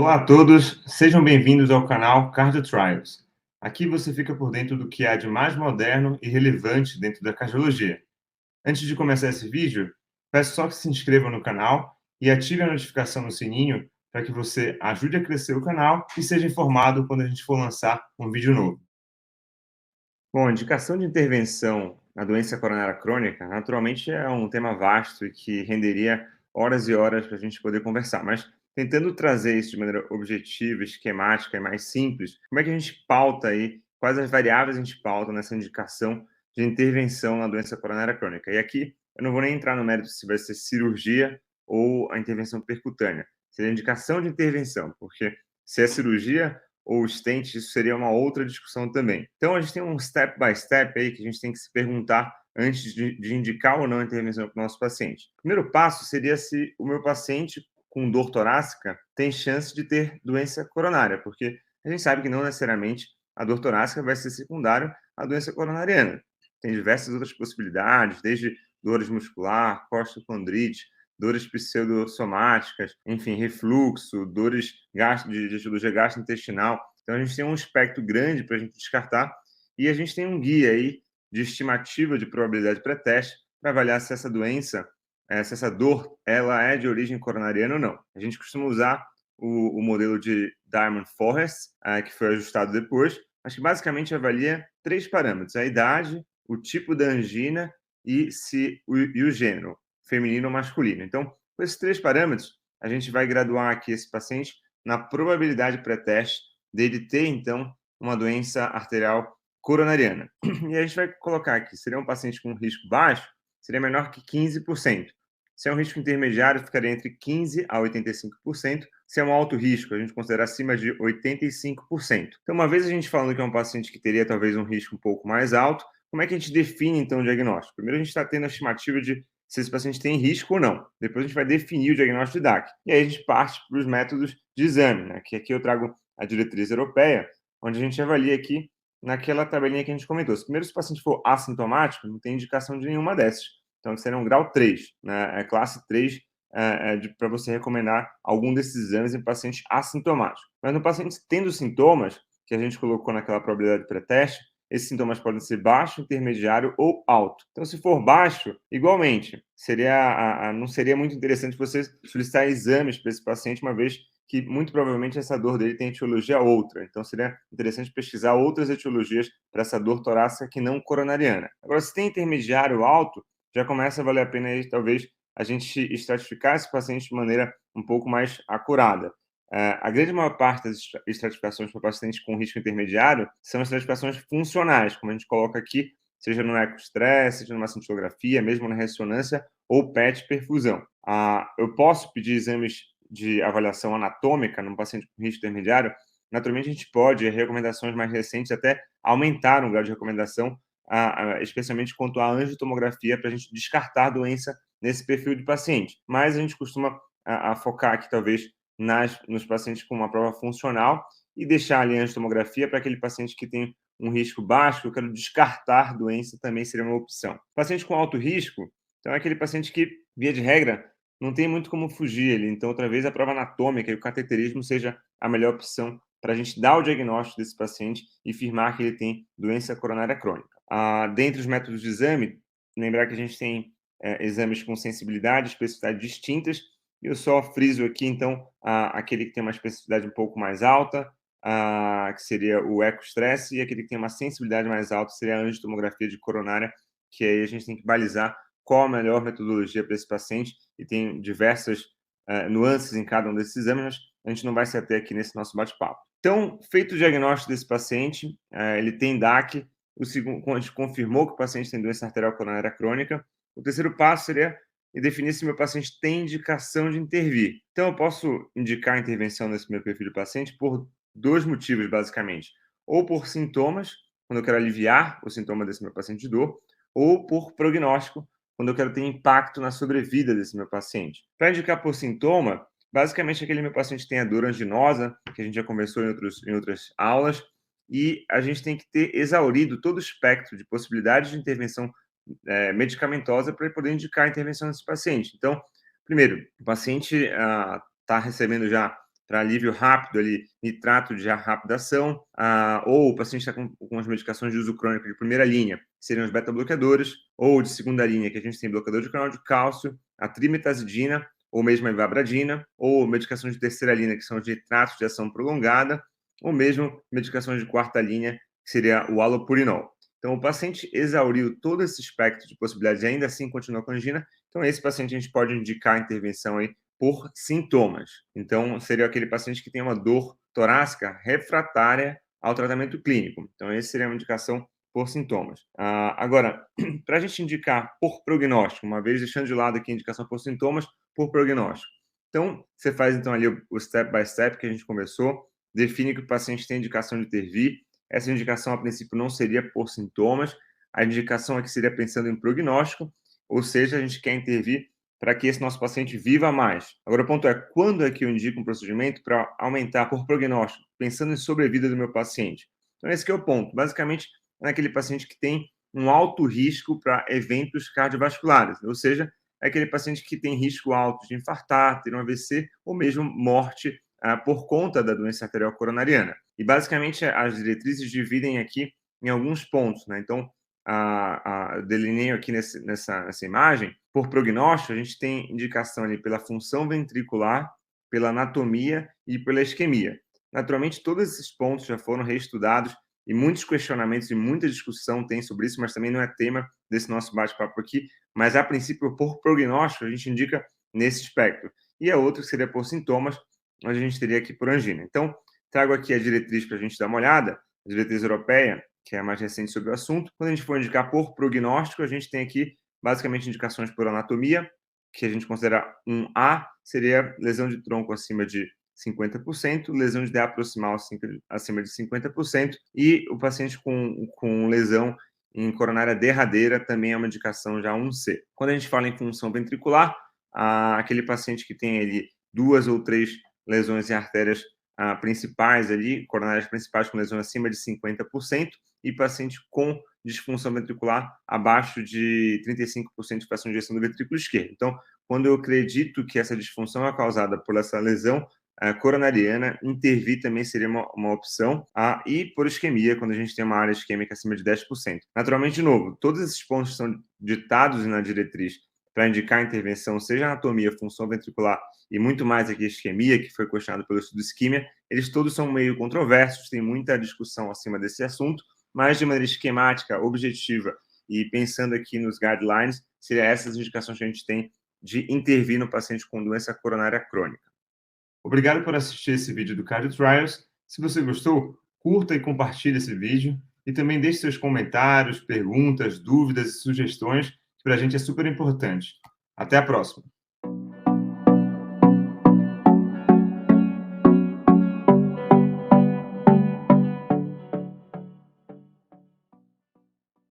Olá a todos, sejam bem-vindos ao canal Cardio Trials. Aqui você fica por dentro do que há de mais moderno e relevante dentro da cardiologia. Antes de começar esse vídeo, peço só que se inscreva no canal e ative a notificação no sininho para que você ajude a crescer o canal e seja informado quando a gente for lançar um vídeo novo. Bom, indicação de intervenção na doença coronária crônica, naturalmente é um tema vasto e que renderia horas e horas para a gente poder conversar, mas tentando trazer isso de maneira objetiva, esquemática e mais simples, como é que a gente pauta aí, quais as variáveis a gente pauta nessa indicação de intervenção na doença coronária crônica? E aqui eu não vou nem entrar no mérito se vai ser cirurgia ou a intervenção percutânea, seria indicação de intervenção, porque se é cirurgia, ou stent, isso seria uma outra discussão também. Então, a gente tem um step by step aí que a gente tem que se perguntar antes de indicar ou não a intervenção para o nosso paciente. O primeiro passo seria se o meu paciente com dor torácica tem chance de ter doença coronária, porque a gente sabe que não necessariamente a dor torácica vai ser secundária à doença coronariana. Tem diversas outras possibilidades, desde dores muscular, costocondrite, dores pseudosomáticas, enfim, refluxo, dores de etiologia gastrointestinal. Então, a gente tem um espectro grande para a gente descartar e a gente tem um guia aí de estimativa de probabilidade pré-teste para avaliar se essa doença, se essa dor, ela é de origem coronariana ou não. A gente costuma usar o modelo de Diamond Forest, que foi ajustado depois, mas que basicamente avalia 3 parâmetros: a idade, o tipo da angina e o gênero, feminino ou masculino. Então, com esses 3 parâmetros, a gente vai graduar aqui esse paciente na probabilidade pré-teste dele ter, então, uma doença arterial coronariana. E a gente vai colocar aqui, seria um paciente com risco baixo, seria menor que 15%. Se é um risco intermediário, ficaria entre 15% a 85%. Se é um alto risco, a gente considera acima de 85%. Então, uma vez a gente falando que é um paciente que teria talvez um risco um pouco mais alto, como é que a gente define, então, o diagnóstico? Primeiro, a gente está tendo a estimativa de se esse paciente tem risco ou não. Depois, a gente vai definir o diagnóstico de DAC. E aí, a gente parte para os métodos de exame, né? Que aqui eu trago a diretriz europeia, onde a gente avalia aqui naquela tabelinha que a gente comentou. Primeiro, se o paciente for assintomático, não tem indicação de nenhuma dessas. Então, seria um grau 3, né? É classe 3 para você recomendar algum desses exames em paciente assintomático. Mas no paciente tendo sintomas, que a gente colocou naquela probabilidade pré-teste, esses sintomas podem ser baixo, intermediário ou alto. Então, se for baixo, igualmente, não seria muito interessante você solicitar exames para esse paciente, uma vez que muito provavelmente essa dor dele tem etiologia outra. Então, seria interessante pesquisar outras etiologias para essa dor torácica que não coronariana. Agora, se tem intermediário ou alto, já começa a valer a pena aí, talvez, a gente estratificar esse paciente de maneira um pouco mais acurada. A grande maior parte das estratificações para pacientes com risco intermediário são estratificações funcionais, como a gente coloca aqui, seja no ecostresse, seja numa cintilografia, mesmo na ressonância ou PET perfusão. Eu posso pedir exames de avaliação anatômica num paciente com risco intermediário? Naturalmente, a gente pode, recomendações mais recentes até aumentaram o grau de recomendação, especialmente quanto à angiotomografia, para a gente descartar a doença nesse perfil de paciente. Mas a gente costuma focar aqui, talvez, nos pacientes com uma prova funcional e deixar ali a angiotomografia para aquele paciente que tem um risco baixo, eu quero descartar doença, também seria uma opção. Paciente com alto risco, então é aquele paciente que, via de regra, não tem muito como fugir ele. Então, outra vez, a prova anatômica e o cateterismo seja a melhor opção para a gente dar o diagnóstico desse paciente e firmar que ele tem doença coronária crônica. Dentre os métodos de exame, lembrar que a gente tem exames com sensibilidade e especificidade distintas. Eu só friso aqui, então, aquele que tem uma especificidade um pouco mais alta, que seria o ecostresse, e aquele que tem uma sensibilidade mais alta seria a angiotomografia de coronária, que aí a gente tem que balizar qual a melhor metodologia para esse paciente, e tem diversas nuances em cada um desses exames, mas a gente não vai se ater aqui nesse nosso bate-papo. Então, feito o diagnóstico desse paciente, ele tem DAC, a gente confirmou que o paciente tem doença arterial coronária crônica, o terceiro passo seria definir se meu paciente tem indicação de intervir. Então, eu posso indicar a intervenção nesse meu perfil de paciente por 2 motivos, basicamente. Ou por sintomas, quando eu quero aliviar o sintoma desse meu paciente de dor, ou por prognóstico, quando eu quero ter impacto na sobrevida desse meu paciente. Para indicar por sintoma, basicamente aquele meu paciente tem a dor anginosa, que a gente já conversou em outras aulas, e a gente tem que ter exaurido todo o espectro de possibilidades de intervenção medicamentosa para poder indicar a intervenção desse paciente. Então, primeiro, o paciente está recebendo já para alívio rápido ali, nitrato de rápida ação, ou o paciente está com as medicações de uso crônico de primeira linha, seriam os beta-bloqueadores, ou de segunda linha, que a gente tem bloqueador de canal de cálcio, a trimetazidina, ou mesmo a ivabradina, ou medicações de terceira linha, que são os nitratos de ação prolongada, ou mesmo medicações de quarta linha, que seria o halopurinol. Então, o paciente exauriu todo esse espectro de possibilidades e ainda assim continua com angina, então esse paciente a gente pode indicar a intervenção aí por sintomas. Então, seria aquele paciente que tem uma dor torácica refratária ao tratamento clínico. Então, essa seria uma indicação por sintomas. Agora, para a gente indicar por prognóstico, uma vez deixando de lado aqui a indicação por sintomas, por prognóstico. Então, você faz então ali o step by step que a gente conversou, define que o paciente tem indicação de ter VI. Essa indicação, a princípio, não seria por sintomas, a indicação aqui seria pensando em prognóstico, ou seja, a gente quer intervir para que esse nosso paciente viva mais. Agora, o ponto é, quando é que eu indico um procedimento para aumentar por prognóstico, pensando em sobrevida do meu paciente? Então, esse que é o ponto. Basicamente, é naquele paciente que tem um alto risco para eventos cardiovasculares, ou seja, é aquele paciente que tem risco alto de infartar, ter um AVC ou mesmo morte por conta da doença arterial coronariana. E, basicamente, as diretrizes dividem aqui em alguns pontos, né? Então, delineio aqui nessa imagem, por prognóstico, a gente tem indicação ali pela função ventricular, pela anatomia e pela isquemia. Naturalmente, todos esses pontos já foram reestudados e muitos questionamentos e muita discussão tem sobre isso, mas também não é tema desse nosso bate-papo aqui. Mas, a princípio, por prognóstico, a gente indica nesse espectro. E a outra seria por sintomas, onde a gente teria aqui por angina. Então, trago aqui a diretriz para a gente dar uma olhada, a diretriz europeia, que é a mais recente sobre o assunto. Quando a gente for indicar por prognóstico, a gente tem aqui basicamente indicações por anatomia, que a gente considera um A, seria lesão de tronco acima de 50%, lesão de DA proximal acima de 50%, e o paciente com lesão em coronária derradeira também é uma indicação já 1C. Quando a gente fala em função ventricular, aquele paciente que tem ali 2 ou 3 lesões em artérias principais ali, coronárias principais com lesão acima de 50%, e paciente com disfunção ventricular abaixo de 35% de fração de ejeção do ventrículo esquerdo. Então, quando eu acredito que essa disfunção é causada por essa lesão coronariana, intervir também seria uma opção. E por isquemia, quando a gente tem uma área isquêmica acima de 10%. Naturalmente, de novo, todos esses pontos são ditados na diretriz para indicar a intervenção, seja anatomia, função ventricular e muito mais aqui a isquemia, que foi questionado pelo estudo isquemia, eles todos são meio controversos, tem muita discussão acima desse assunto, mas de maneira esquemática, objetiva e pensando aqui nos guidelines, seriam essas indicações que a gente tem de intervir no paciente com doença coronária crônica. Obrigado por assistir esse vídeo do Cardio Trials. Se você gostou, curta e compartilhe esse vídeo e também deixe seus comentários, perguntas, dúvidas e sugestões, que para a gente é super importante. Até a próxima!